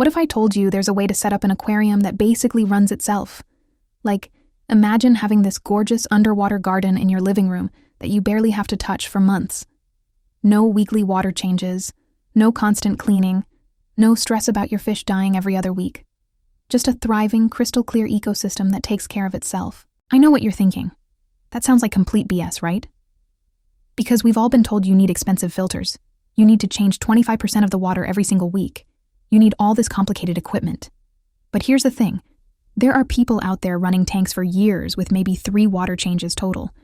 What if I told you there's a way to set up an aquarium that basically runs itself? Like, imagine having this gorgeous underwater garden in your living room that you barely have to touch for months. No weekly water changes, no constant cleaning, no stress about your fish dying every other week. Just a thriving, crystal-clear ecosystem that takes care of itself. I know what you're thinking. That sounds like complete BS, right? Because we've all been told you need expensive filters. You need to change 25% of the water every single week. You need all this complicated equipment. But here's the thing. There are people out there running tanks for years with maybe 3 water changes total.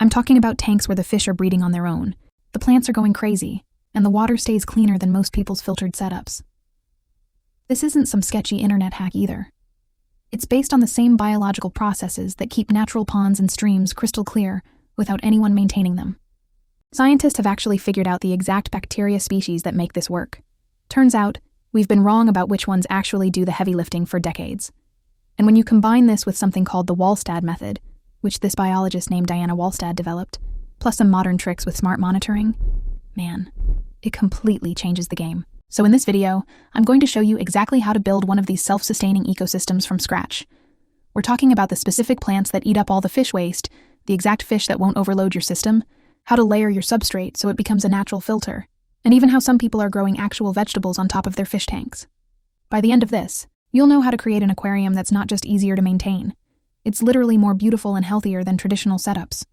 I'm talking about tanks where the fish are breeding on their own. The plants are going crazy, and the water stays cleaner than most people's filtered setups. This isn't some sketchy internet hack either. It's based on the same biological processes that keep natural ponds and streams crystal clear without anyone maintaining them. Scientists have actually figured out the exact bacteria species that make this work. Turns out, we've been wrong about which ones actually do the heavy lifting for decades. And when you combine this with something called the Walstad Method, which this biologist named Diana Walstad developed, plus some modern tricks with smart monitoring, man, it completely changes the game. So in this video, I'm going to show you exactly how to build one of these self-sustaining ecosystems from scratch. We're talking about the specific plants that eat up all the fish waste, the exact fish that won't overload your system, how to layer your substrate so it becomes a natural filter, and even how some people are growing actual vegetables on top of their fish tanks. By the end of this, you'll know how to create an aquarium that's not just easier to maintain. It's literally more beautiful and healthier than traditional setups.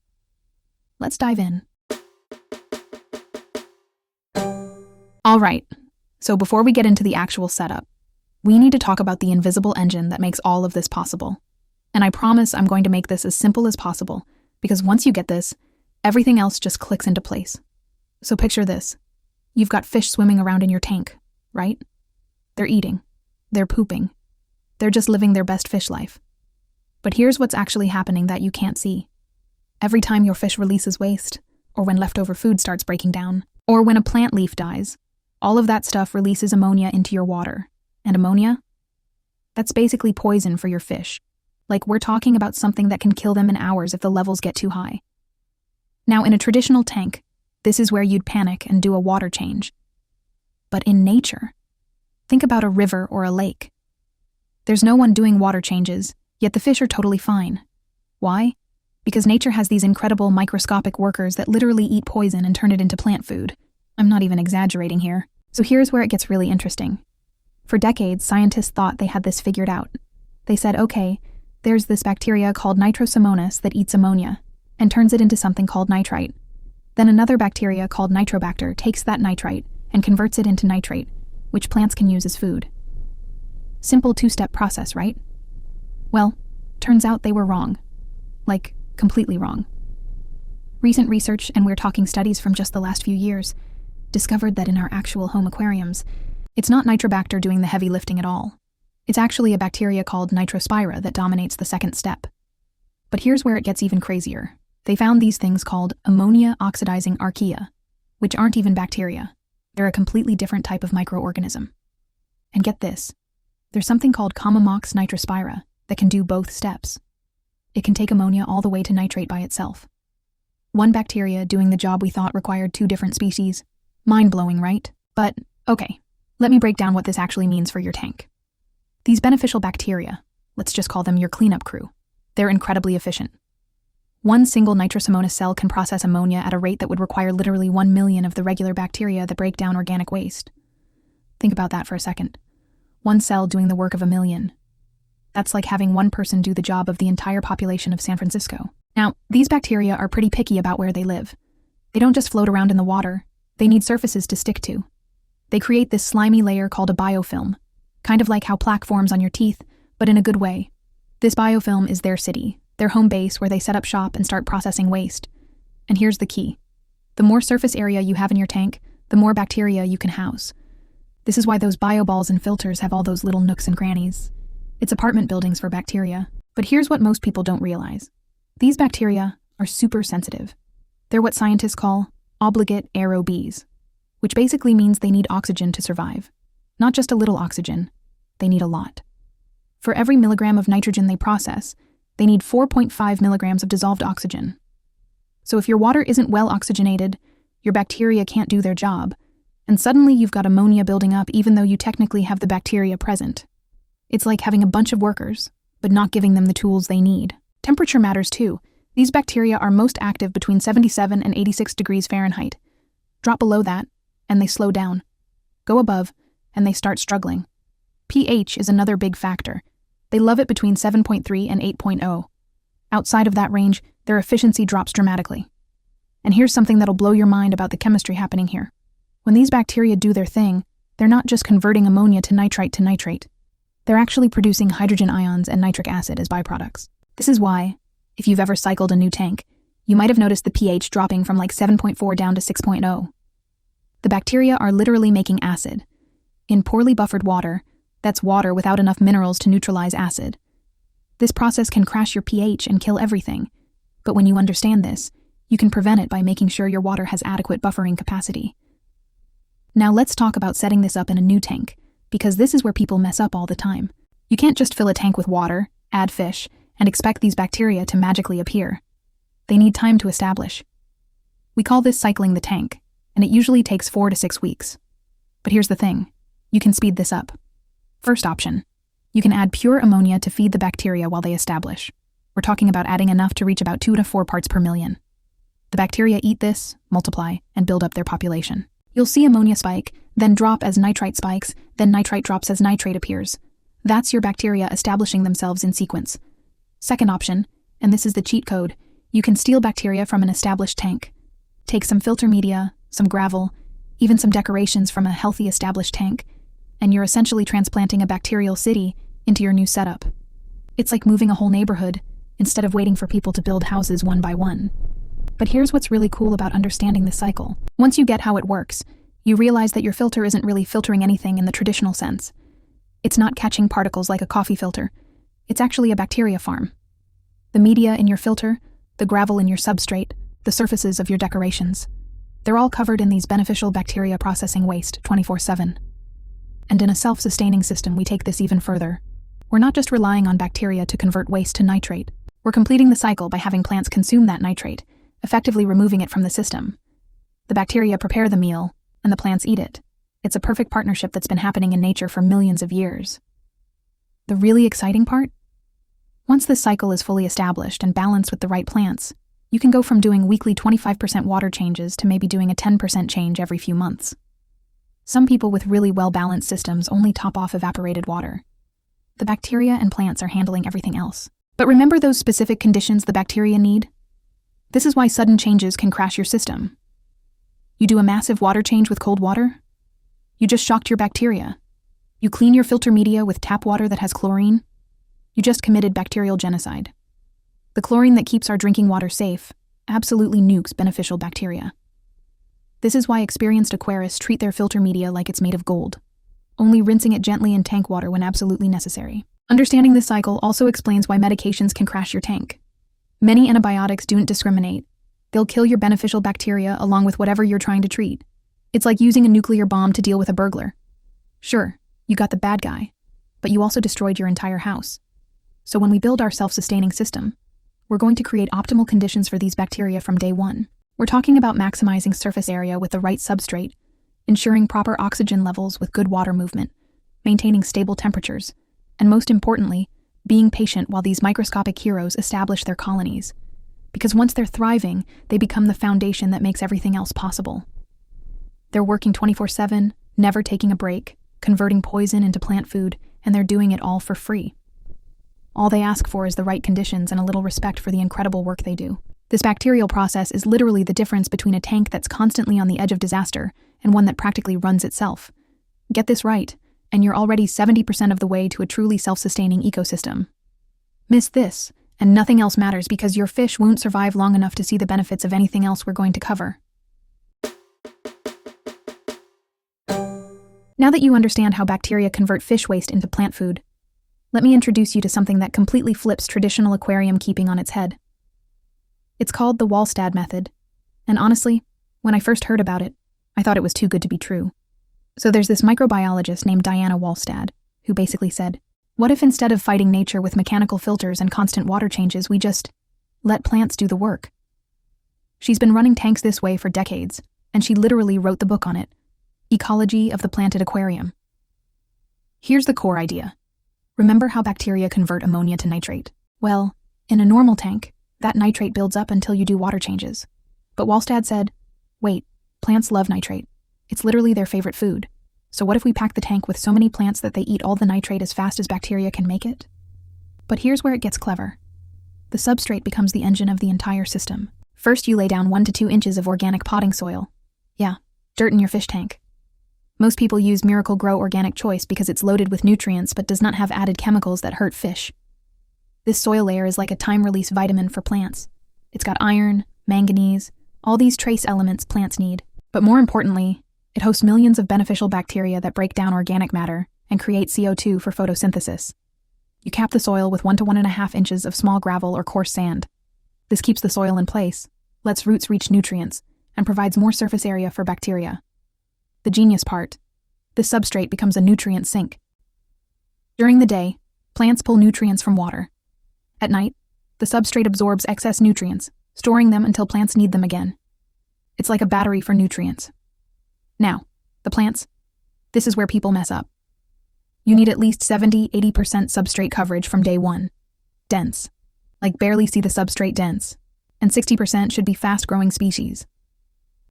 Let's dive in. All right, so before we get into the actual setup, we need to talk about the invisible engine that makes all of this possible. And I promise I'm going to make this as simple as possible, because once you get this, everything else just clicks into place. So picture this. You've got fish swimming around in your tank, right? They're eating. They're pooping. They're just living their best fish life. But here's what's actually happening that you can't see. Every time your fish releases waste, or when leftover food starts breaking down, or when a plant leaf dies, all of that stuff releases ammonia into your water. And ammonia? That's basically poison for your fish. Like, we're talking about something that can kill them in hours if the levels get too high. Now, in a traditional tank, this is where you'd panic and do a water change. But in nature, think about a river or a lake. There's no one doing water changes, yet the fish are totally fine. Why? Because nature has these incredible microscopic workers that literally eat poison and turn it into plant food. I'm not even exaggerating here. So here's where it gets really interesting. For decades, scientists thought they had this figured out. They said, okay, there's this bacteria called Nitrosomonas that eats ammonia and turns it into something called nitrite. Then another bacteria called Nitrobacter takes that nitrite and converts it into nitrate, which plants can use as food. Simple 2-step process, right? Well, turns out they were wrong. Like, completely wrong. Recent research, and we're talking studies from just the last few years, discovered that in our actual home aquariums, it's not Nitrobacter doing the heavy lifting at all. It's actually a bacteria called Nitrospira that dominates the second step. But here's where it gets even crazier. They found these things called ammonia-oxidizing archaea, which aren't even bacteria. They're a completely different type of microorganism. And get this, there's something called Commomox nitrospira that can do both steps. It can take ammonia all the way to nitrate by itself. One bacteria doing the job we thought required 2 different species. Mind-blowing, right? But, okay, let me break down what this actually means for your tank. These beneficial bacteria, let's just call them your cleanup crew, they're incredibly efficient. One single Nitrosomonas cell can process ammonia at a rate that would require literally 1 million of the regular bacteria that break down organic waste. Think about that for a second. One cell doing the work of 1 million. That's like having one person do the job of the entire population of San Francisco. Now, these bacteria are pretty picky about where they live. They don't just float around in the water. They need surfaces to stick to. They create this slimy layer called a biofilm, kind of like how plaque forms on your teeth, but in a good way. This biofilm is their city, their home base where they set up shop and start processing waste. And here's the key. The more surface area you have in your tank, the more bacteria you can house. This is why those bioballs and filters have all those little nooks and crannies. It's apartment buildings for bacteria. But here's what most people don't realize. These bacteria are super sensitive. They're what scientists call obligate aerobes, which basically means they need oxygen to survive. Not just a little oxygen, they need a lot. For every milligram of nitrogen they process, they need 4.5 milligrams of dissolved oxygen. So if your water isn't well oxygenated, your bacteria can't do their job, And suddenly you've got ammonia building up even though you technically have the bacteria present. It's like having a bunch of workers, but not giving them the tools they need. Temperature matters too. These bacteria are most active between 77 and 86 degrees Fahrenheit. Drop below that, and they slow down. Go above, and they start struggling. pH is another big factor. They love it between 7.3 and 8.0. Outside of that range, their efficiency drops dramatically. And here's something that'll blow your mind about the chemistry happening here. When these bacteria do their thing, they're not just converting ammonia to nitrate. They're actually producing hydrogen ions and nitric acid as byproducts. This is why, if you've ever cycled a new tank, you might have noticed the pH dropping from like 7.4 down to 6.0. The bacteria are literally making acid. In poorly buffered water, that's water without enough minerals to neutralize acid. This process can crash your pH and kill everything. But when you understand this, you can prevent it by making sure your water has adequate buffering capacity. Now let's talk about setting this up in a new tank, because this is where people mess up all the time. You can't just fill a tank with water, add fish, and expect these bacteria to magically appear. They need time to establish. We call this cycling the tank, and it usually takes 4 to 6 weeks. But here's the thing, you can speed this up. First option, you can add pure ammonia to feed the bacteria while they establish. We're talking about adding enough to reach about 2 to 4 parts per million. The bacteria eat this, multiply, and build up their population. You'll see ammonia spike, then drop as nitrite spikes, then nitrite drops as nitrate appears. That's your bacteria establishing themselves in sequence. Second option, and this is the cheat code, you can steal bacteria from an established tank. Take some filter media, some gravel, even some decorations from a healthy established tank, and you're essentially transplanting a bacterial city into your new setup. It's like moving a whole neighborhood, instead of waiting for people to build houses one by one. But here's what's really cool about understanding this cycle. Once you get how it works, you realize that your filter isn't really filtering anything in the traditional sense. It's not catching particles like a coffee filter. It's actually a bacteria farm. The media in your filter, the gravel in your substrate, the surfaces of your decorations, they're all covered in these beneficial bacteria processing waste 24/7. And in a self-sustaining system, we take this even further. We're not just relying on bacteria to convert waste to nitrate. We're completing the cycle by having plants consume that nitrate, effectively removing it from the system. The bacteria prepare the meal, and the plants eat it. It's a perfect partnership that's been happening in nature for millions of years. The really exciting part? Once this cycle is fully established and balanced with the right plants, you can go from doing weekly 25% water changes to maybe doing a 10% change every few months. Some people with really well-balanced systems only top off evaporated water. The bacteria and plants are handling everything else. But remember those specific conditions the bacteria need? This is why sudden changes can crash your system. You do a massive water change with cold water? You just shocked your bacteria. You clean your filter media with tap water that has chlorine? You just committed bacterial genocide. The chlorine that keeps our drinking water safe absolutely nukes beneficial bacteria. This is why experienced aquarists treat their filter media like it's made of gold, only rinsing it gently in tank water when absolutely necessary. Understanding this cycle also explains why medications can crash your tank. Many antibiotics don't discriminate. They'll kill your beneficial bacteria along with whatever you're trying to treat. It's like using a nuclear bomb to deal with a burglar. Sure, you got the bad guy, but you also destroyed your entire house. So when we build our self-sustaining system, we're going to create optimal conditions for these bacteria from day one. We're talking about maximizing surface area with the right substrate, ensuring proper oxygen levels with good water movement, maintaining stable temperatures, and most importantly, being patient while these microscopic heroes establish their colonies. Because once they're thriving, they become the foundation that makes everything else possible. They're working 24/7, never taking a break, converting poison into plant food, and they're doing it all for free. All they ask for is the right conditions and a little respect for the incredible work they do. This bacterial process is literally the difference between a tank that's constantly on the edge of disaster and one that practically runs itself. Get this right, and you're already 70% of the way to a truly self-sustaining ecosystem. Miss this, and nothing else matters because your fish won't survive long enough to see the benefits of anything else we're going to cover. Now that you understand how bacteria convert fish waste into plant food, let me introduce you to something that completely flips traditional aquarium keeping on its head. It's called the Walstad Method, and honestly, when I first heard about it, I thought it was too good to be true. So there's this microbiologist named Diana Walstad, who basically said, what if instead of fighting nature with mechanical filters and constant water changes, we just let plants do the work? She's been running tanks this way for decades, and she literally wrote the book on it. Ecology of the planted aquarium. Here's the core idea. Remember how bacteria convert ammonia to nitrate? Well, in a normal tank, that nitrate builds up until you do water changes. But Walstad said, wait, plants love nitrate. It's literally their favorite food. So what if we pack the tank with so many plants that they eat all the nitrate as fast as bacteria can make it? But here's where it gets clever. The substrate becomes the engine of the entire system. First, you lay down 1 to 2 inches of organic potting soil. Yeah, dirt in your fish tank. Most people use Miracle-Gro Organic Choice because it's loaded with nutrients but does not have added chemicals that hurt fish. This soil layer is like a time-release vitamin for plants. It's got iron, manganese, all these trace elements plants need. But more importantly, it hosts millions of beneficial bacteria that break down organic matter and create CO2 for photosynthesis. You cap the soil with 1 to 1.5 inches of small gravel or coarse sand. This keeps the soil in place, lets roots reach nutrients, and provides more surface area for bacteria. The genius part: this substrate becomes a nutrient sink. During the day, plants pull nutrients from water. At night, the substrate absorbs excess nutrients, storing them until plants need them again. It's like a battery for nutrients. Now, the plants. This is where people mess up. You need at least 70-80% substrate coverage from day 1. Dense. Like barely see the substrate dense. And 60% should be fast-growing species.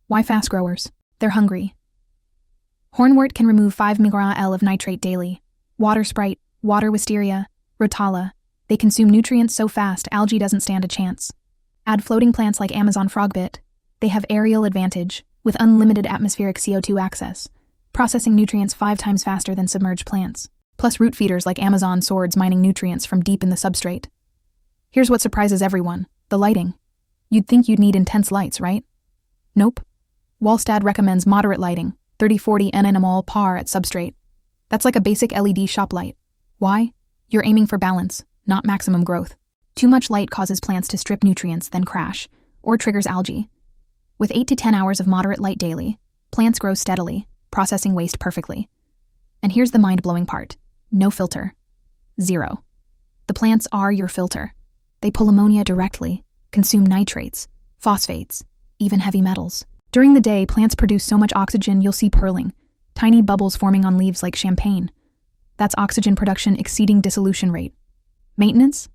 Why fast growers? They're hungry. Hornwort can remove 5 mg/L of nitrate daily. Water sprite, water wisteria, rotala. They consume nutrients so fast algae doesn't stand a chance. Add floating plants like Amazon frogbit. They have aerial advantage, with unlimited atmospheric CO2 access, processing nutrients 5 times faster than submerged plants. Plus root feeders like Amazon swords mining nutrients from deep in the substrate. Here's what surprises everyone: the lighting. You'd think you'd need intense lights, right? Nope. Walstad recommends moderate lighting, 30-40 nmol par at substrate. That's like a basic LED shop light. Why? You're aiming for balance, not maximum growth. Too much light causes plants to strip nutrients, then crash, or triggers algae. With 8 to 10 hours of moderate light daily, plants grow steadily, processing waste perfectly. And here's the mind-blowing part: no filter. 0. The plants are your filter. They pull ammonia directly, consume nitrates, phosphates, even heavy metals. During the day, plants produce so much oxygen you'll see purling, tiny bubbles forming on leaves like champagne. That's oxygen production exceeding dissolution rate. Maintenance?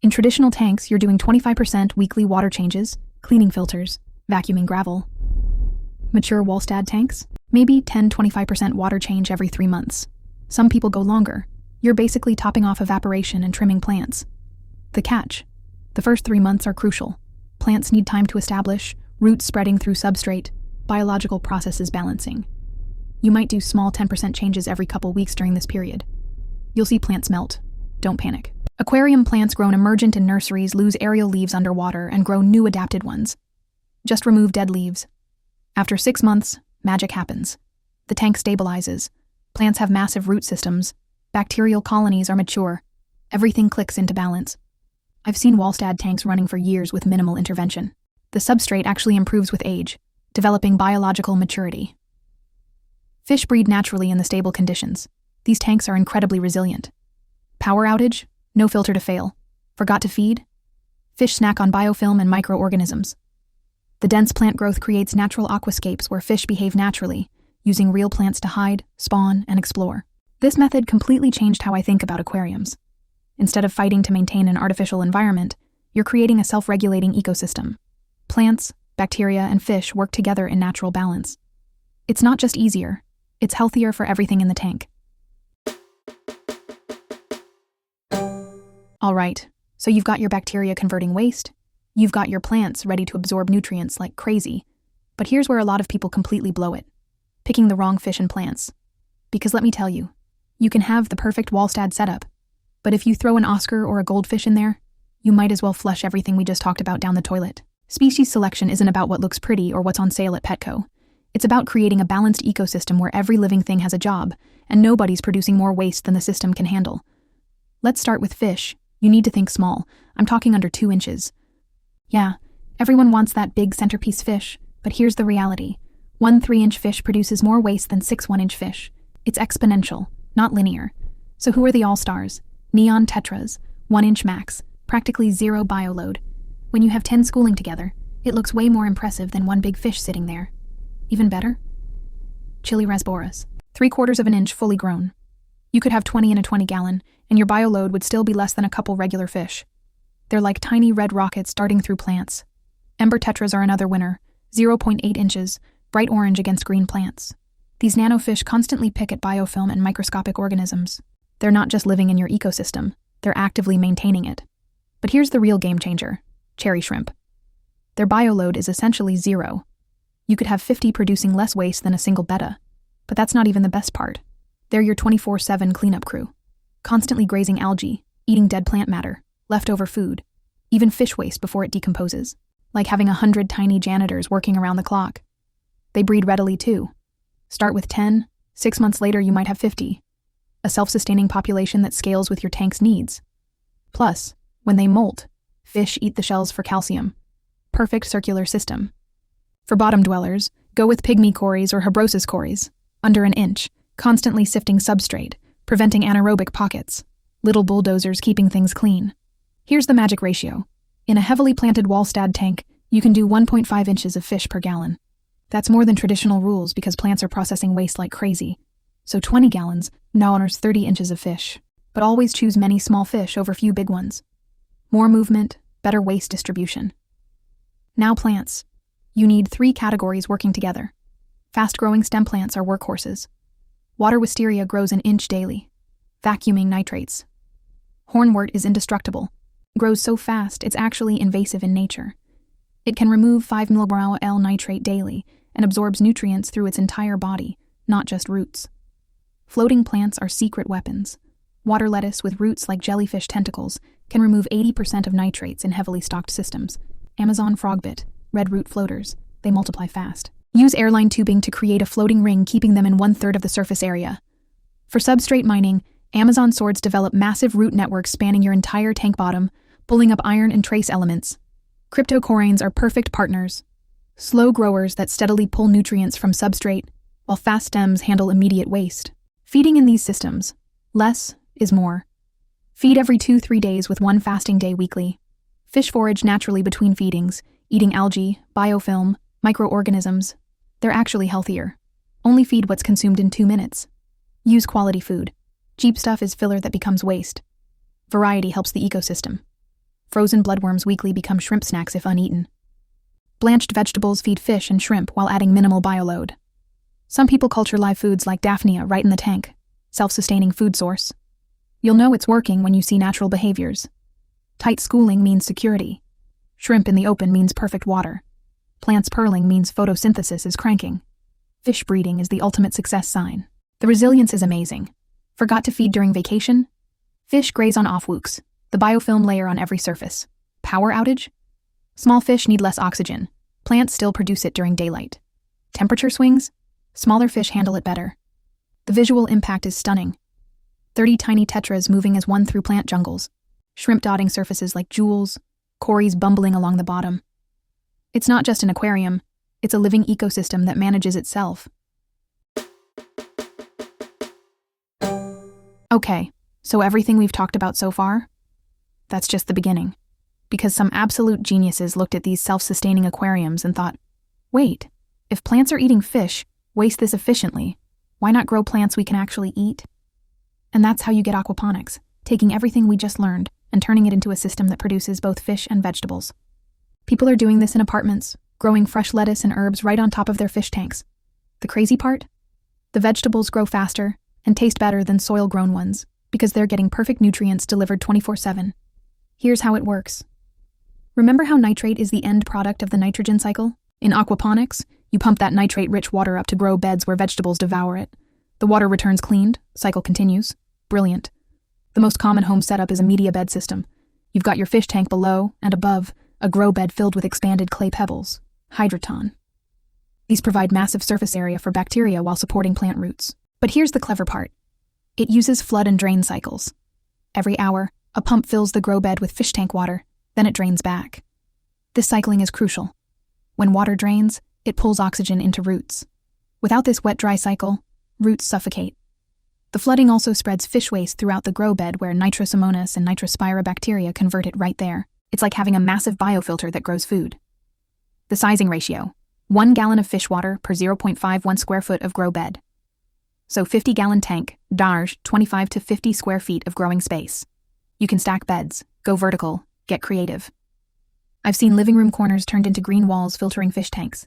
In traditional tanks, you're doing 25% weekly water changes, cleaning filters, vacuuming gravel. Mature Walstad tanks? Maybe 10-25% water change every 3 months. Some people go longer. You're basically topping off evaporation and trimming plants. The catch: the first 3 months are crucial. Plants need time to establish, roots spreading through substrate, biological processes balancing. You might do small 10% changes every couple weeks during this period. You'll see plants melt. Don't panic. Aquarium plants grown emergent in nurseries lose aerial leaves underwater and grow new adapted ones. Just remove dead leaves. After 6 months, magic happens. The tank stabilizes. Plants have massive root systems. Bacterial colonies are mature. Everything clicks into balance. I've seen Walstad tanks running for years with minimal intervention. The substrate actually improves with age, developing biological maturity. Fish breed naturally in the stable conditions. These tanks are incredibly resilient. Power outage? No filter to fail. Forgot to feed? Fish snack on biofilm and microorganisms. The dense plant growth creates natural aquascapes where fish behave naturally, using real plants to hide, spawn, and explore. This method completely changed how I think about aquariums. Instead of fighting to maintain an artificial environment, you're creating a self-regulating ecosystem. Plants, bacteria, and fish work together in natural balance. It's not just easier, it's healthier for everything in the tank. All right, so you've got your bacteria converting waste, you've got your plants ready to absorb nutrients like crazy, but here's where a lot of people completely blow it: picking the wrong fish and plants. Because let me tell you, you can have the perfect Walstad setup, but if you throw an Oscar or a goldfish in there, you might as well flush everything we just talked about down the toilet. Species selection isn't about what looks pretty or what's on sale at Petco. It's about creating a balanced ecosystem where every living thing has a job, and nobody's producing more waste than the system can handle. Let's start with fish. You need to think small. I'm talking under 2 inches. Yeah, everyone wants that big centerpiece fish, but here's the reality. 1 3-inch fish produces more waste than 6 1-inch fish. It's exponential, not linear. So who are the all-stars? Neon tetras, 1-inch max, practically zero bioload. When you have 10 schooling together, it looks way more impressive than one big fish sitting there. Even better? Chili rasboras, 3/4 of an inch fully grown. You could have 20 in a 20-gallon, and your bioload would still be less than a couple regular fish. They're like tiny red rockets darting through plants. Ember tetras are another winner, 0.8 inches, bright orange against green plants. These nanofish constantly pick at biofilm and microscopic organisms. They're not just living in your ecosystem, they're actively maintaining it. But here's the real game changer: cherry shrimp. Their bioload is essentially 0. You could have 50 producing less waste than a single betta. But that's not even the best part. They're your 24/7 cleanup crew, constantly grazing algae, eating dead plant matter, leftover food, even fish waste before it decomposes, like having 100 tiny janitors working around the clock. They breed readily too. Start with 10, 6 months later you might have 50. A self-sustaining population that scales with your tank's needs. Plus, when they molt, fish eat the shells for calcium. Perfect circular system. For bottom dwellers, go with pygmy cories or Habrosus cories, under an inch, constantly sifting substrate, preventing anaerobic pockets. Little bulldozers keeping things clean. Here's the magic ratio. In a heavily planted Walstad tank, you can do 1.5 inches of fish per gallon. That's more than traditional rules because plants are processing waste like crazy. So 20 gallons now honors 30 inches of fish. But always choose many small fish over few big ones. More movement, better waste distribution. Now plants. You need 3 categories working together. Fast-growing stem plants are workhorses. Water wisteria grows an inch daily, vacuuming nitrates. Hornwort is indestructible. Grows so fast it's actually invasive in nature. It can remove 5 mg/L nitrate daily and absorbs nutrients through its entire body, not just roots. Floating plants are secret weapons. Water lettuce with roots like jellyfish tentacles can remove 80% of nitrates in heavily stocked systems. Amazon frogbit, red root floaters, they multiply fast. Use airline tubing to create a floating ring, keeping them in 1/3 of the surface area. For substrate mining, Amazon swords develop massive root networks spanning your entire tank bottom, pulling up iron and trace elements. Cryptocoranes are perfect partners. Slow growers that steadily pull nutrients from substrate, while fast stems handle immediate waste. Feeding in these systems. Less is more. Feed every 2-3 days with 1 fasting day weekly. Fish forage naturally between feedings, eating algae, biofilm, microorganisms. They're actually healthier. Only feed what's consumed in 2 minutes. Use quality food. Cheap stuff is filler that becomes waste. Variety helps the ecosystem. Frozen bloodworms weekly become shrimp snacks if uneaten. Blanched vegetables feed fish and shrimp while adding minimal bioload. Some people culture live foods like Daphnia right in the tank, self-sustaining food source. You'll know it's working when you see natural behaviors. Tight schooling means security. Shrimp in the open means perfect water. Plants purling means photosynthesis is cranking. Fish breeding is the ultimate success sign. The resilience is amazing. Forgot to feed during vacation? Fish graze on offwooks, the biofilm layer on every surface. Power outage? Small fish need less oxygen. Plants still produce it during daylight. Temperature swings? Smaller fish handle it better. The visual impact is stunning. 30 tiny tetras moving as one through plant jungles. Shrimp dotting surfaces like jewels, cories bumbling along the bottom. It's not just an aquarium, it's a living ecosystem that manages itself. Okay, so everything we've talked about so far? That's just the beginning. Because some absolute geniuses looked at these self-sustaining aquariums and thought, wait, if plants are eating fish, waste this efficiently, why not grow plants we can actually eat? And that's how you get aquaponics, taking everything we just learned and turning it into a system that produces both fish and vegetables. People are doing this in apartments, growing fresh lettuce and herbs right on top of their fish tanks. The crazy part? The vegetables grow faster and taste better than soil-grown ones because they're getting perfect nutrients delivered 24/7. Here's how it works. Remember how nitrate is the end product of the nitrogen cycle? In aquaponics, you pump that nitrate-rich water up to grow beds where vegetables devour it. The water returns cleaned, cycle continues. Brilliant. The most common home setup is a media bed system. You've got your fish tank below and above, a grow bed filled with expanded clay pebbles, hydroton. These provide massive surface area for bacteria while supporting plant roots. But here's the clever part. It uses flood and drain cycles. Every hour, a pump fills the grow bed with fish tank water, then it drains back. This cycling is crucial. When water drains, it pulls oxygen into roots. Without this wet-dry cycle, roots suffocate. The flooding also spreads fish waste throughout the grow bed where Nitrosomonas and Nitrospira bacteria convert it right there. It's like having a massive biofilter that grows food. The sizing ratio. 1 gallon of fish water per 0.51 square foot of grow bed. So 50-gallon tank, darj, 25 to 50 square feet of growing space. You can stack beds, go vertical, get creative. I've seen living room corners turned into green walls filtering fish tanks.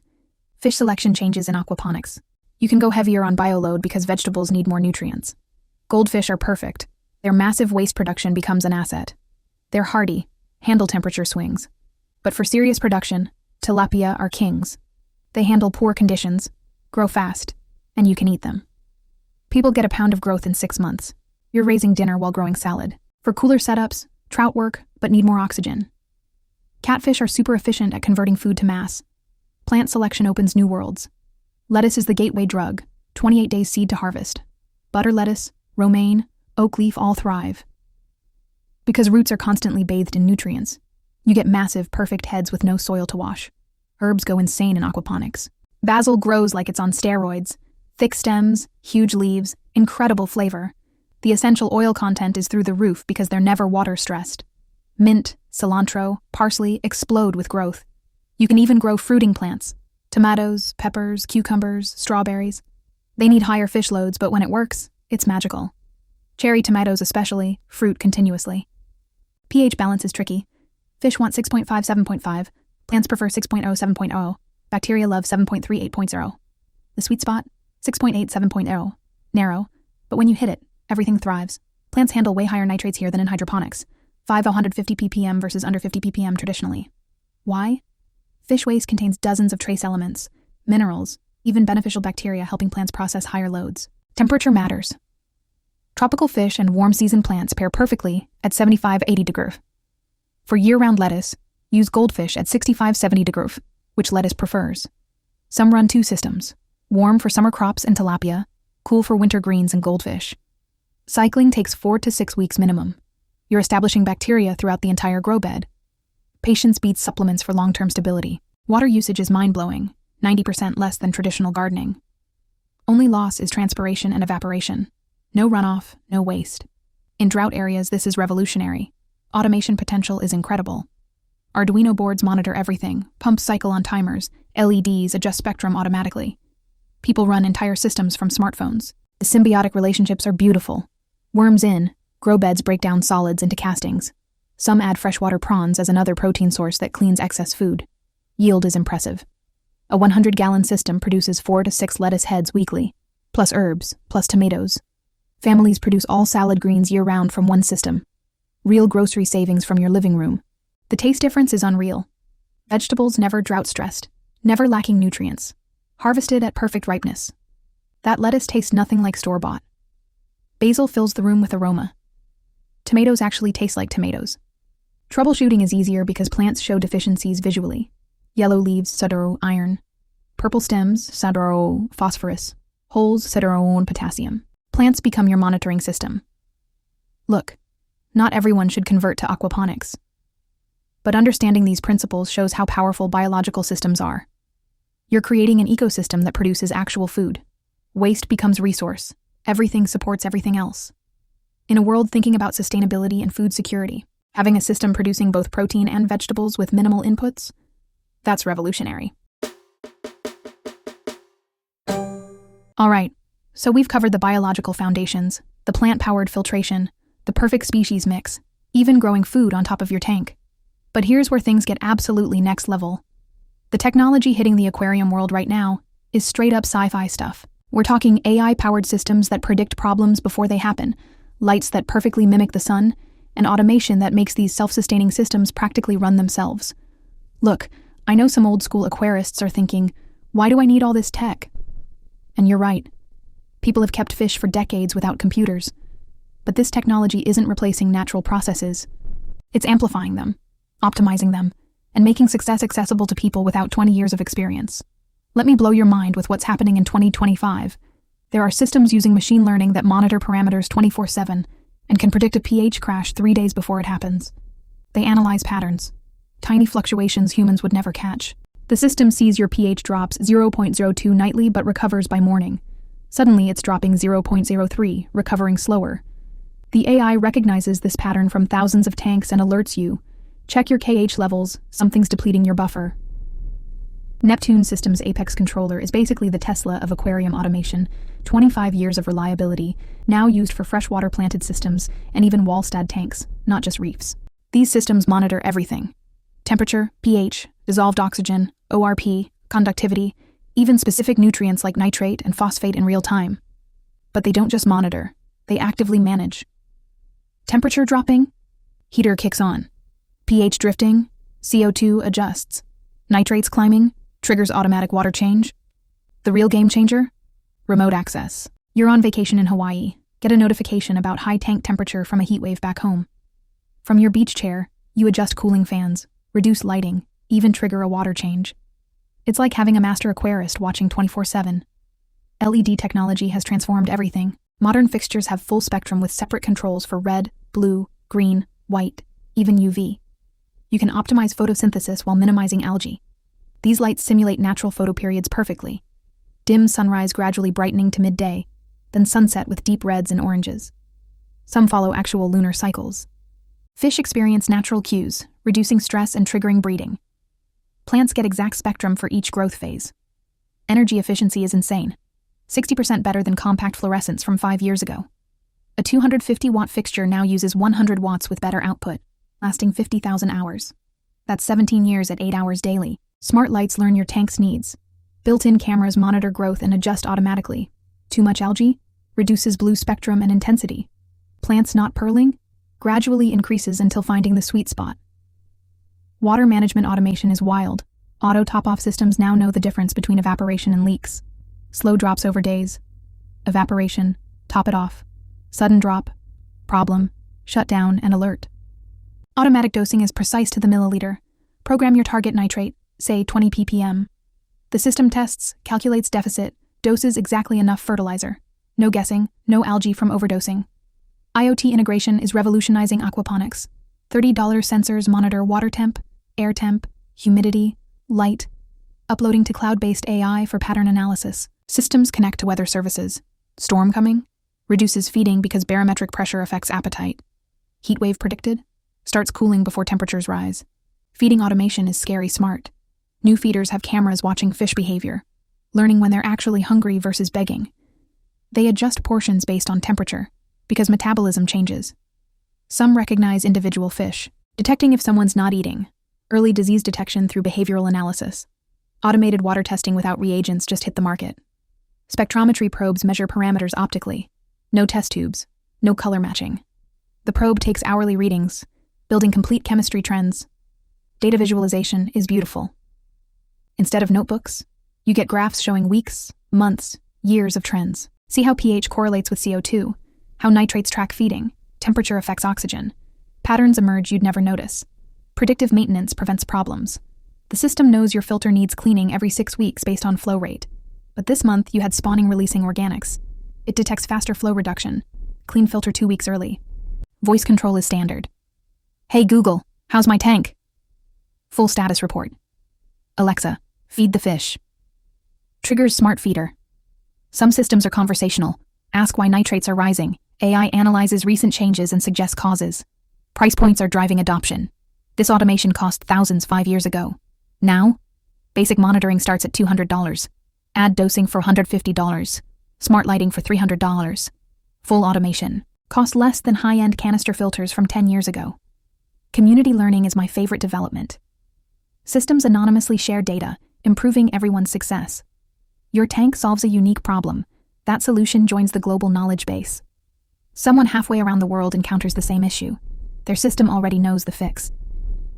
Fish selection changes in aquaponics. You can go heavier on bioload because vegetables need more nutrients. Goldfish are perfect. Their massive waste production becomes an asset. They're hardy, handle temperature swings. But for serious production, tilapia are kings. They handle poor conditions, grow fast, and you can eat them. People get a pound of growth in 6 months. You're raising dinner while growing salad. For cooler setups, trout work, but need more oxygen. Catfish are super efficient at converting food to mass. Plant selection opens new worlds. Lettuce is the gateway drug, 28 days seed to harvest. Butter lettuce, romaine, oak leaf all thrive. Because roots are constantly bathed in nutrients, you get massive, perfect heads with no soil to wash. Herbs go insane in aquaponics. Basil grows like it's on steroids. Thick stems, huge leaves, incredible flavor. The essential oil content is through the roof because they're never water stressed. Mint, cilantro, parsley explode with growth. You can even grow fruiting plants. Tomatoes, peppers, cucumbers, strawberries. They need higher fish loads, but when it works, it's magical. Cherry tomatoes especially, fruit continuously. pH balance is tricky. Fish want 6.5, 7.5. Plants prefer 6.0, 7.0. Bacteria love 7.3, 8.0. The sweet spot? 6.8, 7.0. Narrow, but when you hit it, everything thrives. Plants handle way higher nitrates here than in hydroponics. 150 ppm versus under 50 ppm traditionally. Why? Fish waste contains dozens of trace elements, minerals, even beneficial bacteria helping plants process higher loads. Temperature matters. Tropical fish and warm season plants pair perfectly at 75-80 degrees. For year-round lettuce, use goldfish at 65-70 degrees, which lettuce prefers. Some run 2 systems, warm for summer crops and tilapia, cool for winter greens and goldfish. Cycling takes 4 to 6 weeks minimum. You're establishing bacteria throughout the entire grow bed. Patience beats supplements for long-term stability. Water usage is mind-blowing, 90% less than traditional gardening. Only loss is transpiration and evaporation. No runoff, no waste. In drought areas, this is revolutionary. Automation potential is incredible. Arduino boards monitor everything, pumps cycle on timers, LEDs adjust spectrum automatically. People run entire systems from smartphones. The symbiotic relationships are beautiful. Worms in, grow beds break down solids into castings. Some add freshwater prawns as another protein source that cleans excess food. Yield is impressive. A 100-gallon system produces 4 to 6 lettuce heads weekly, plus herbs, plus tomatoes. Families produce all salad greens year-round from one system. Real grocery savings from your living room. The taste difference is unreal. Vegetables never drought-stressed, never lacking nutrients. Harvested at perfect ripeness. That lettuce tastes nothing like store-bought. Basil fills the room with aroma. Tomatoes actually taste like tomatoes. Troubleshooting is easier because plants show deficiencies visually. Yellow leaves, sadaro, iron. Purple stems, sadaro, phosphorus. Holes, sadaro, potassium. Plants become your monitoring system. Look, not everyone should convert to aquaponics. But understanding these principles shows how powerful biological systems are. You're creating an ecosystem that produces actual food. Waste becomes resource. Everything supports everything else. In a world thinking about sustainability and food security, having a system producing both protein and vegetables with minimal inputs, that's revolutionary. All right, so we've covered the biological foundations, the plant-powered filtration, the perfect species mix, even growing food on top of your tank. But here's where things get absolutely next level. The technology hitting the aquarium world right now is straight-up sci-fi stuff. We're talking AI-powered systems that predict problems before they happen, lights that perfectly mimic the sun, and automation that makes these self-sustaining systems practically run themselves. Look, I know some old-school aquarists are thinking, why do I need all this tech? And you're right. People have kept fish for decades without computers. But this technology isn't replacing natural processes. It's amplifying them, optimizing them, and making success accessible to people without 20 years of experience. Let me blow your mind with what's happening in 2025. There are systems using machine learning that monitor parameters 24/7 and can predict a pH crash 3 days before it happens. They analyze patterns, tiny fluctuations humans would never catch. The system sees your pH drops 0.02 nightly but recovers by morning. Suddenly it's dropping 0.03, recovering slower. The AI recognizes this pattern from thousands of tanks and alerts you. Check your KH levels, something's depleting your buffer. Neptune Systems Apex Controller is basically the Tesla of aquarium automation, 25 years of reliability, now used for freshwater planted systems and even Walstad tanks, not just reefs. These systems monitor everything: temperature, pH, dissolved oxygen, ORP, conductivity, even specific nutrients like nitrate and phosphate in real time. But they don't just monitor, they actively manage. Temperature dropping? Heater kicks on. pH drifting? CO2 adjusts. Nitrates climbing? Triggers automatic water change. The real game changer? Remote access. You're on vacation in Hawaii. Get a notification about high tank temperature from a heat wave back home. From your beach chair, you adjust cooling fans, reduce lighting, even trigger a water change. It's like having a master aquarist watching 24/7. LED technology has transformed everything. Modern fixtures have full spectrum with separate controls for red, blue, green, white, even UV. You can optimize photosynthesis while minimizing algae. These lights simulate natural photoperiods perfectly. Dim sunrise gradually brightening to midday, then sunset with deep reds and oranges. Some follow actual lunar cycles. Fish experience natural cues, reducing stress and triggering breeding. Plants get exact spectrum for each growth phase. Energy efficiency is insane. 60% better than compact fluorescents from 5 years ago. A 250-watt fixture now uses 100 watts with better output, lasting 50,000 hours. That's 17 years at 8 hours daily. Smart lights learn your tank's needs. Built-in cameras monitor growth and adjust automatically. Too much algae? Reduces blue spectrum and intensity. Plants not pearling? Gradually increases until finding the sweet spot. Water management automation is wild. Auto top-off systems now know the difference between evaporation and leaks. Slow drops over days. Evaporation, top it off. Sudden drop, problem, shut down, and alert. Automatic dosing is precise to the milliliter. Program your target nitrate, say 20 ppm. The system tests, calculates deficit, doses exactly enough fertilizer. No guessing, no algae from overdosing. IoT integration is revolutionizing aquaponics. $30 sensors monitor water temp, air temp, humidity, light, uploading to cloud-based AI for pattern analysis. Systems connect to weather services. Storm coming? Reduces feeding because barometric pressure affects appetite. Heat wave predicted? Starts cooling before temperatures rise. Feeding automation is scary smart. New feeders have cameras watching fish behavior, learning when they're actually hungry versus begging. They adjust portions based on temperature, because metabolism changes. Some recognize individual fish, detecting if someone's not eating. Early disease detection through behavioral analysis. Automated water testing without reagents just hit the market. Spectrometry probes measure parameters optically. No test tubes, no color matching. The probe takes hourly readings, building complete chemistry trends. Data visualization is beautiful. Instead of notebooks, you get graphs showing weeks, months, years of trends. See how pH correlates with CO2, how nitrates track feeding, temperature affects oxygen. Patterns emerge you'd never notice. Predictive maintenance prevents problems. The system knows your filter needs cleaning every 6 weeks based on flow rate. But this month, you had spawning releasing organics. It detects faster flow reduction. Clean filter 2 weeks early. Voice control is standard. Hey Google, how's my tank? Full status report. Alexa, feed the fish. Triggers smart feeder. Some systems are conversational. Ask why nitrates are rising. AI analyzes recent changes and suggests causes. Price points are driving adoption. This automation cost thousands 5 years ago. Now, basic monitoring starts at $200. Add dosing for $150. Smart lighting for $300. Full automation. Cost less than high-end canister filters from 10 years ago. Community learning is my favorite development. Systems anonymously share data, improving everyone's success. Your tank solves a unique problem. That solution joins the global knowledge base. Someone halfway around the world encounters the same issue. Their system already knows the fix.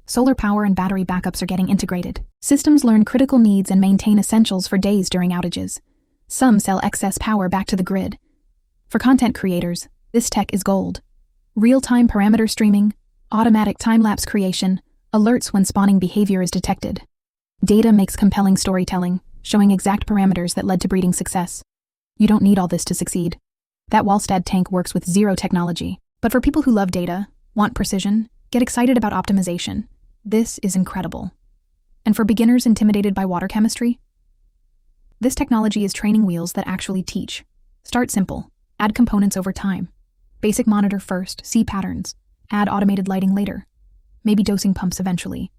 Solar power and battery backups are getting integrated. Systems learn critical needs and maintain essentials for days during outages. Some sell excess power back to the grid. For content creators, this tech is gold. Real-time parameter streaming, automatic time-lapse creation, alerts when spawning behavior is detected. Data makes compelling storytelling, showing exact parameters that led to breeding success. You don't need all this to succeed. That Walstad tank works with zero technology. But for people who love data, want precision, get excited about optimization, this is incredible. And for beginners intimidated by water chemistry, this technology is training wheels that actually teach. Start simple. Add components over time. Basic monitor first, see patterns. Add automated lighting later. Maybe dosing pumps eventually.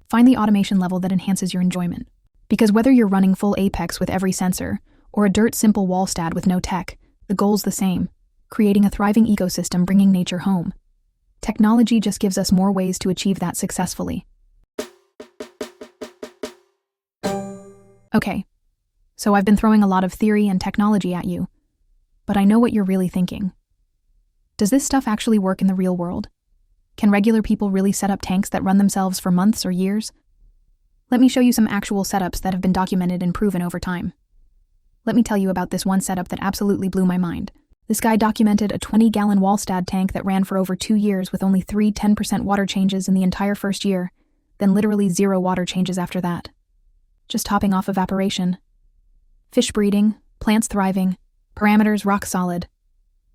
Find the automation level that enhances your enjoyment. Because whether you're running full Apex with every sensor, or a dirt simple Walstad with no tech, the goal's the same: creating a thriving ecosystem bringing nature home. Technology just gives us more ways to achieve that successfully. Okay, so I've been throwing a lot of theory and technology at you, but I know what you're really thinking. Does this stuff actually work in the real world? Can regular people really set up tanks that run themselves for months or years? Let me show you some actual setups that have been documented and proven over time. Let me tell you about this one setup that absolutely blew my mind. This guy documented a 20-gallon Walstad tank that ran for over 2 years with only 3 10% water changes in the entire first year, then literally 0 water changes after that. Just topping off evaporation. Fish breeding, plants thriving, parameters rock solid.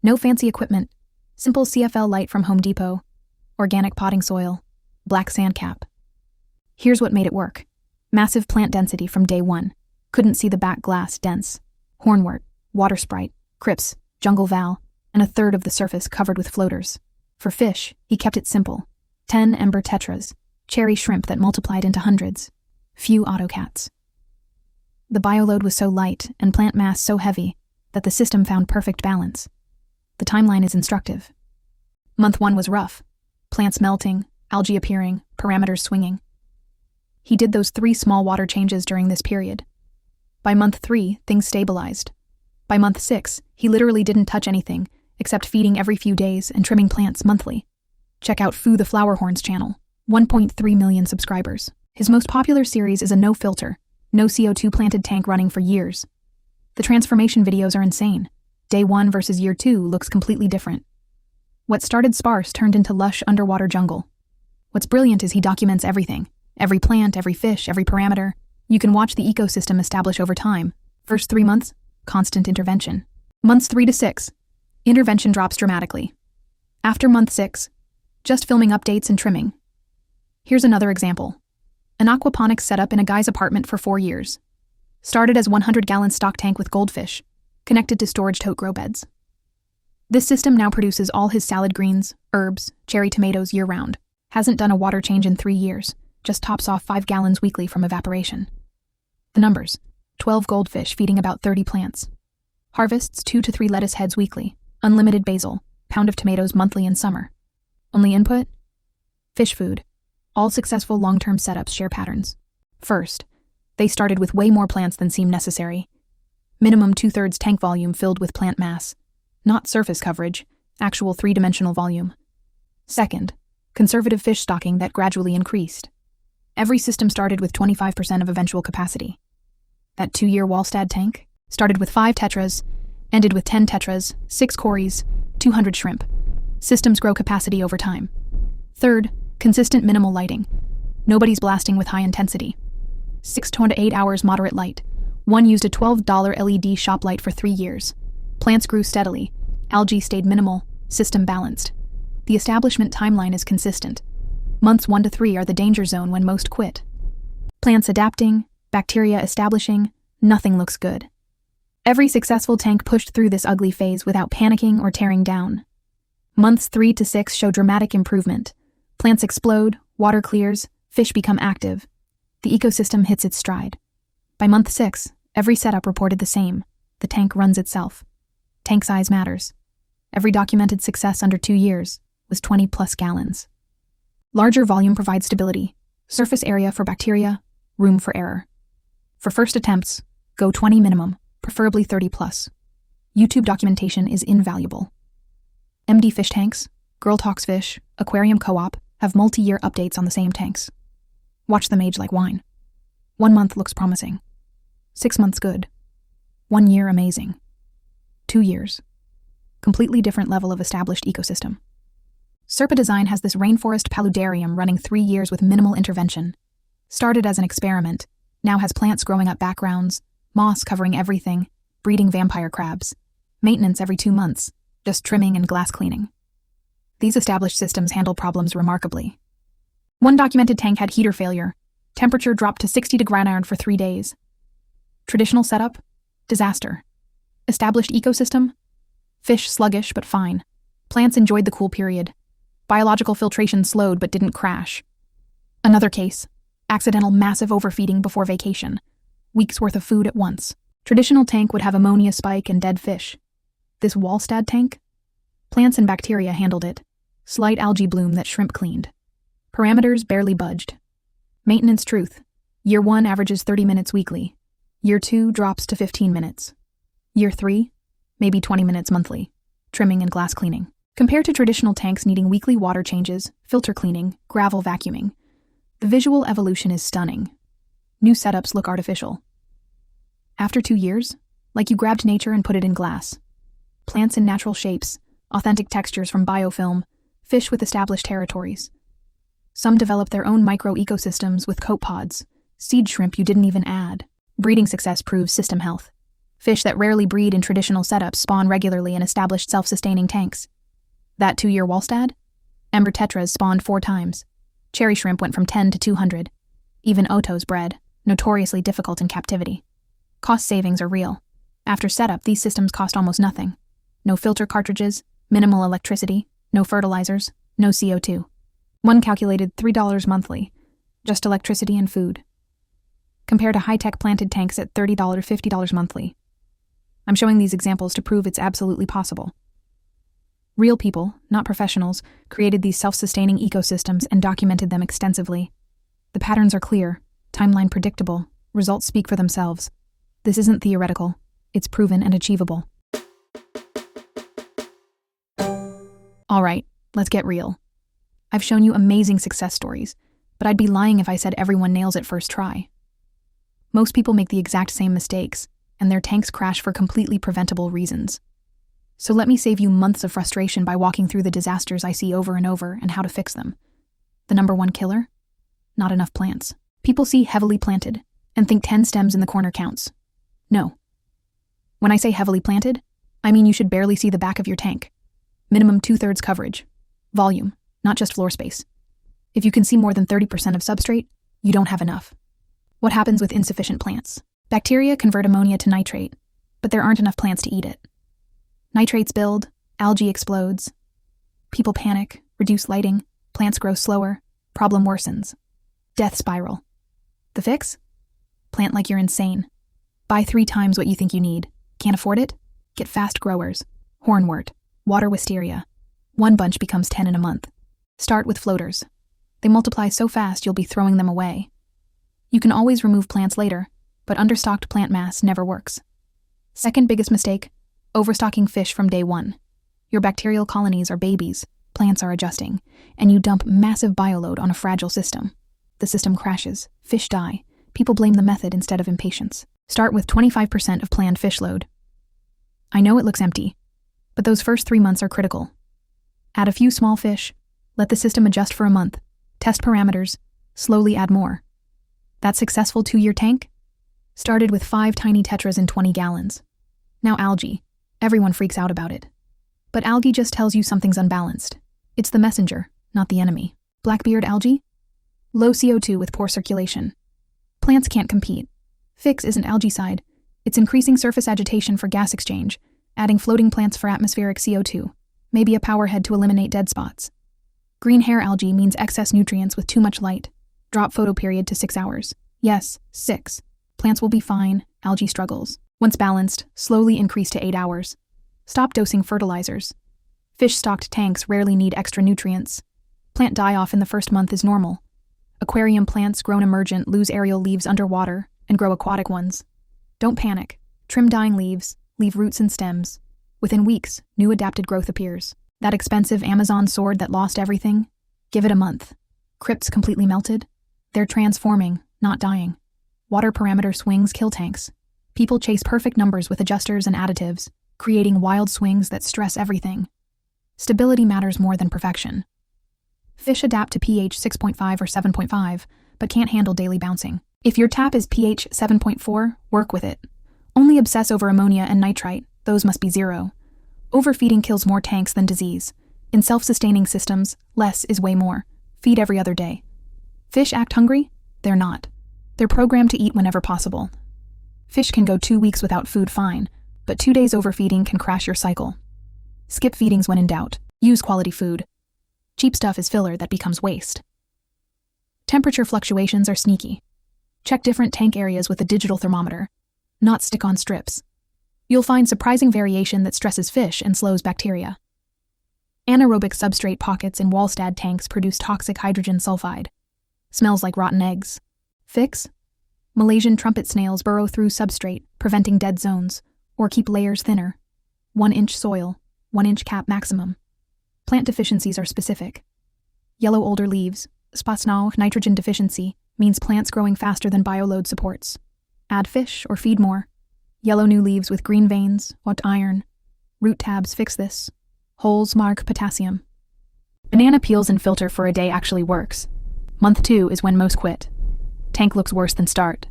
No fancy equipment, simple CFL light from Home Depot, organic potting soil, black sand cap. Here's what made it work. Massive plant density from day one. Couldn't see the back glass, dense. Hornwort, water sprite, crypts, jungle val, and a third of the surface covered with floaters. For fish, he kept it simple. 10 ember tetras, cherry shrimp that multiplied into hundreds. Few autocats. The bioload was so light and plant mass so heavy that the system found perfect balance. The timeline is instructive. Month 1 was rough. Plants melting, algae appearing, parameters swinging. He did those 3 small water changes during this period. By month 3, things stabilized. By month 6, he literally didn't touch anything except feeding every few days and trimming plants monthly. Check out Foo the Flowerhorns channel, 1.3 million subscribers. His most popular series is a no-filter, no CO2 planted tank running for years. The transformation videos are insane. Day 1 versus year 2 looks completely different. What started sparse turned into lush underwater jungle. What's brilliant is he documents everything. Every plant, every fish, every parameter. You can watch the ecosystem establish over time. First 3 months, constant intervention. Months 3 to 6, intervention drops dramatically. After month 6, just filming updates and trimming. Here's another example. An aquaponics setup in a guy's apartment for 4 years. Started as 100-gallon stock tank with goldfish, connected to storage tote grow beds. This system now produces all his salad greens, herbs, cherry tomatoes year-round. Hasn't done a water change in 3 years, just tops off 5 gallons weekly from evaporation. The numbers: 12 goldfish feeding about 30 plants. Harvests 2 to 3 lettuce heads weekly, unlimited basil, pound of tomatoes monthly in summer. Only input? Fish food. All successful long-term setups share patterns. First, they started with way more plants than seemed necessary. Minimum 2/3 tank volume filled with plant mass. Not surface coverage, actual 3-dimensional volume. Second, conservative fish stocking that gradually increased. Every system started with 25% of eventual capacity. That 2-year Walstad tank started with 5 tetras, ended with 10 tetras, 6 cories, 200 shrimp. Systems grow capacity over time. Third, consistent minimal lighting. Nobody's blasting with high intensity. 6 to 8 hours moderate light. One used a $12 LED shop light for 3 years. Plants grew steadily. Algae stayed minimal. System balanced. The establishment timeline is consistent. Months 1 to 3 are the danger zone when most quit. Plants adapting, bacteria establishing, nothing looks good. Every successful tank pushed through this ugly phase without panicking or tearing down. Months 3 to 6 show dramatic improvement. Plants explode, water clears, fish become active. The ecosystem hits its stride. By month 6, every setup reported the same. The tank runs itself. Tank size matters. Every documented success under 2 years was 20+ gallons. Larger volume provides stability, surface area for bacteria, room for error. For first attempts, go 20 minimum, preferably 30+. YouTube documentation is invaluable. MD Fish Tanks, Girl Talks Fish, Aquarium Co-op have multi-year updates on the same tanks. Watch them age like wine. 1 month looks promising. 6 months good. 1 year amazing. 2 years. Completely different level of established ecosystem. Serpa Design has this rainforest paludarium running 3 years with minimal intervention. Started as an experiment, now has plants growing up backgrounds, moss covering everything, breeding vampire crabs. Maintenance every 2 months, just trimming and glass cleaning. These established systems handle problems remarkably. One documented tank had heater failure. Temperature dropped to 60 degree iron for 3 days. Traditional setup? Disaster. Established ecosystem? Fish sluggish but fine. Plants enjoyed the cool period. Biological filtration slowed but didn't crash. Another case. Accidental massive overfeeding before vacation. Weeks worth of food at once. Traditional tank would have ammonia spike and dead fish. This Walstad tank? Plants and bacteria handled it. Slight algae bloom that shrimp cleaned. Parameters barely budged. Maintenance truth. Year 1 averages 30 minutes weekly. Year 2 drops to 15 minutes. Year 3, maybe 20 minutes monthly. Trimming and glass cleaning. Compared to traditional tanks needing weekly water changes, filter cleaning, gravel vacuuming, the visual evolution is stunning. New setups look artificial. After 2 years, like you grabbed nature and put it in glass. Plants in natural shapes, authentic textures from biofilm, fish with established territories. Some develop their own micro-ecosystems with copepods, seed shrimp you didn't even add. Breeding success proves system health. Fish that rarely breed in traditional setups spawn regularly in established self-sustaining tanks. That 2-year Walstad? Ember tetras spawned 4 times. Cherry shrimp went from 10 to 200. Even otos bred, notoriously difficult in captivity. Cost savings are real. After setup, these systems cost almost nothing. No filter cartridges, minimal electricity, no fertilizers, no CO2. One calculated $3 monthly, just electricity and food. Compare to high-tech planted tanks at $30, $50 monthly. I'm showing these examples to prove it's absolutely possible. Real people, not professionals, created these self-sustaining ecosystems and documented them extensively. The patterns are clear, timeline predictable, results speak for themselves. This isn't theoretical, it's proven and achievable. All right, let's get real. I've shown you amazing success stories, but I'd be lying if I said everyone nails it first try. Most people make the exact same mistakes, and their tanks crash for completely preventable reasons. So let me save you months of frustration by walking through the disasters I see over and over and how to fix them. The number 1 killer? Not enough plants. People see heavily planted and think 10 stems in the corner counts. No. When I say heavily planted, I mean you should barely see the back of your tank. Minimum 2/3 coverage. Volume, not just floor space. If you can see more than 30% of substrate, you don't have enough. What happens with insufficient plants? Bacteria convert ammonia to nitrate, but there aren't enough plants to eat it. Nitrates build, algae explodes. People panic, reduce lighting, plants grow slower, problem worsens. Death spiral. The fix? Plant like you're insane. Buy 3 times what you think you need. Can't afford it? Get fast growers. Hornwort, water wisteria. 1 bunch becomes 10 in a month. Start with floaters. They multiply so fast you'll be throwing them away. You can always remove plants later, but understocked plant mass never works. Second biggest mistake, overstocking fish from day 1. Your bacterial colonies are babies, plants are adjusting, and you dump massive bioload on a fragile system. The system crashes, fish die, people blame the method instead of impatience. Start with 25% of planned fish load. I know it looks empty, but those first 3 months are critical. Add a few small fish, let the system adjust for a month, test parameters, slowly add more. That successful 2-year tank? Started with 5 tiny tetras in 20 gallons. Now algae. Everyone freaks out about it. But algae just tells you something's unbalanced. It's the messenger, not the enemy. Blackbeard algae? Low CO2 with poor circulation. Plants can't compete. Fix isn't algaecide. It's increasing surface agitation for gas exchange, adding floating plants for atmospheric CO2, maybe a power head to eliminate dead spots. Green hair algae means excess nutrients with too much light. Drop photoperiod to 6 hours. Yes, 6. Plants will be fine, algae struggles. Once balanced, slowly increase to 8 hours. Stop dosing fertilizers. Fish-stocked tanks rarely need extra nutrients. Plant die-off in the first month is normal. Aquarium plants grown emergent lose aerial leaves underwater and grow aquatic ones. Don't panic. Trim dying leaves, leave roots and stems. Within weeks, new adapted growth appears. That expensive Amazon sword that lost everything? Give it a month. Crypts completely melted? They're transforming, not dying. Water parameter swings kill tanks. People chase perfect numbers with adjusters and additives, creating wild swings that stress everything. Stability matters more than perfection. Fish adapt to pH 6.5 or 7.5, but can't handle daily bouncing. If your tap is pH 7.4, work with it. Only obsess over ammonia and nitrite, those must be 0. Overfeeding kills more tanks than disease. In self-sustaining systems, less is way more. Feed every other day. Fish act hungry? They're not. They're programmed to eat whenever possible. Fish can go 2 weeks without food fine, but 2 days overfeeding can crash your cycle. Skip feedings when in doubt. Use quality food. Cheap stuff is filler that becomes waste. Temperature fluctuations are sneaky. Check different tank areas with a digital thermometer, not stick-on strips. You'll find surprising variation that stresses fish and slows bacteria. Anaerobic substrate pockets in Walstad tanks produce toxic hydrogen sulfide. Smells like rotten eggs. Fix? Malaysian trumpet snails burrow through substrate, preventing dead zones, or keep layers thinner. 1-inch soil, 1-inch cap maximum. Plant deficiencies are specific. Yellow older leaves, spasnau nitrogen deficiency, means plants growing faster than bioload supports. Add fish or feed more. Yellow new leaves with green veins, what iron. Root tabs fix this. Holes mark potassium. Banana peels and filter for a day actually works. Month 2 is when most quit. Tank looks worse than start.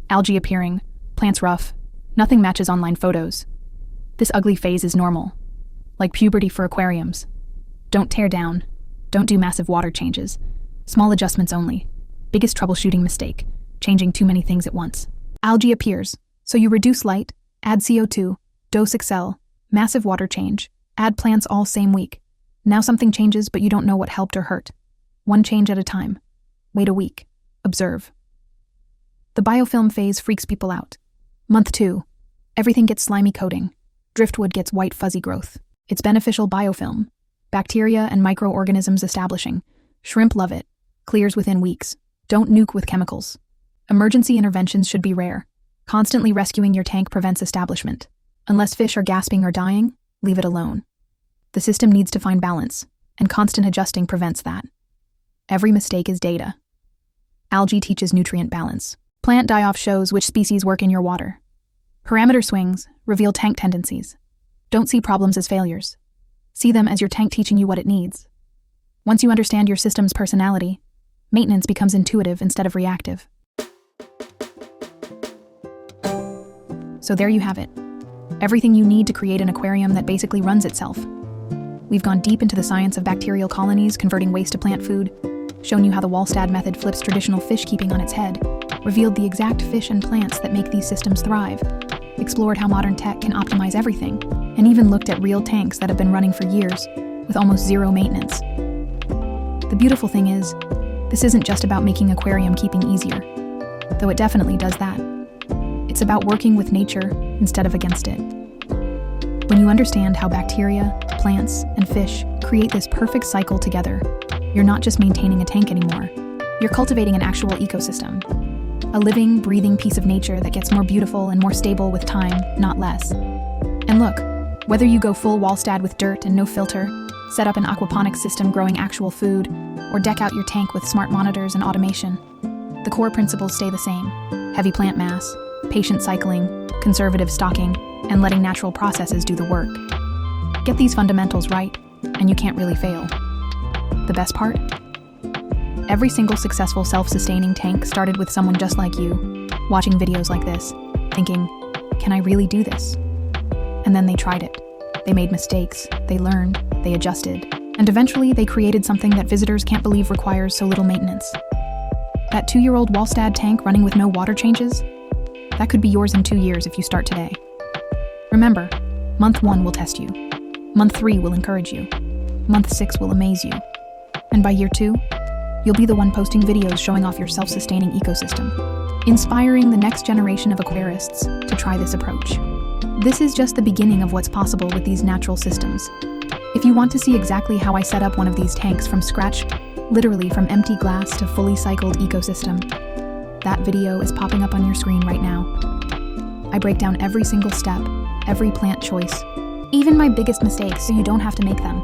Algae appearing, plants rough, nothing matches online photos. This ugly phase is normal. Like puberty for aquariums. Don't tear down. Don't do massive water changes. Small adjustments only. Biggest troubleshooting mistake, changing too many things at once. Algae appears, so you reduce light, add CO2, dose excel, massive water change, add plants all same week. Now something changes but you don't know what helped or hurt. One change at a time. Wait a week. Observe. The biofilm phase freaks people out. Month 2. Everything gets slimy coating. Driftwood gets white fuzzy growth. It's beneficial biofilm. Bacteria and microorganisms establishing. Shrimp love it. Clears within weeks. Don't nuke with chemicals. Emergency interventions should be rare. Constantly rescuing your tank prevents establishment. Unless fish are gasping or dying, leave it alone. The system needs to find balance, and constant adjusting prevents that. Every mistake is data. Algae teaches nutrient balance. Plant die-off shows which species work in your water. Parameter swings reveal tank tendencies. Don't see problems as failures. See them as your tank teaching you what it needs. Once you understand your system's personality, maintenance becomes intuitive instead of reactive. So there you have it. Everything you need to create an aquarium that basically runs itself. We've gone deep into the science of bacterial colonies converting waste to plant food, shown you how the Walstad Method flips traditional fish keeping on its head, revealed the exact fish and plants that make these systems thrive, explored how modern tech can optimize everything, and even looked at real tanks that have been running for years, with almost zero maintenance. The beautiful thing is, this isn't just about making aquarium keeping easier, though it definitely does that. It's about working with nature instead of against it. When you understand how bacteria, plants, and fish create this perfect cycle together, you're not just maintaining a tank anymore. You're cultivating an actual ecosystem. A living, breathing piece of nature that gets more beautiful and more stable with time, not less. And look, whether you go full Walstad with dirt and no filter, set up an aquaponics system growing actual food, or deck out your tank with smart monitors and automation, the core principles stay the same. Heavy plant mass, patient cycling, conservative stocking, and letting natural processes do the work. Get these fundamentals right, and you can't really fail. The best part? Every single successful self-sustaining tank started with someone just like you, watching videos like this, thinking, can I really do this? And then they tried it. They made mistakes, they learned, they adjusted, and eventually they created something that visitors can't believe requires so little maintenance. That 2-year-old Walstad tank running with no water changes? That could be yours in 2 years if you start today. Remember, month 1 will test you. Month 3 will encourage you. Month 6 will amaze you. And by year 2, you'll be the one posting videos showing off your self-sustaining ecosystem, inspiring the next generation of aquarists to try this approach. This is just the beginning of what's possible with these natural systems. If you want to see exactly how I set up one of these tanks from scratch, literally from empty glass to fully cycled ecosystem, that video is popping up on your screen right now. I break down every single step, every plant choice, even my biggest mistakes so you don't have to make them.